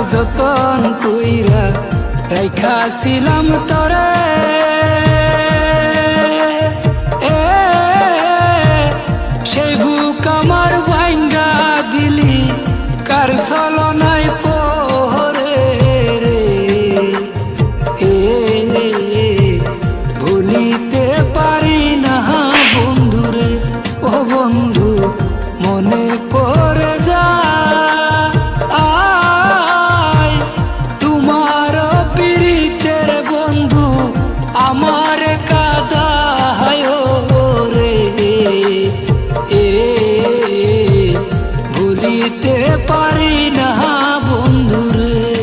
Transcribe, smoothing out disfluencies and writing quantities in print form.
যতন কইরা রাইখাছিলাম তরে, সেই বুক আমার ভাঙ্গা দিলি কার ছলনায় পরে রে। ভুলিতে পারি না বন্ধুরে, ও বন্ধু মনে পড়ে যায় তোমার পীড়িতের বন্ধু আমার কাদায় রে। ভুলিতে পারি না বন্ধুরে।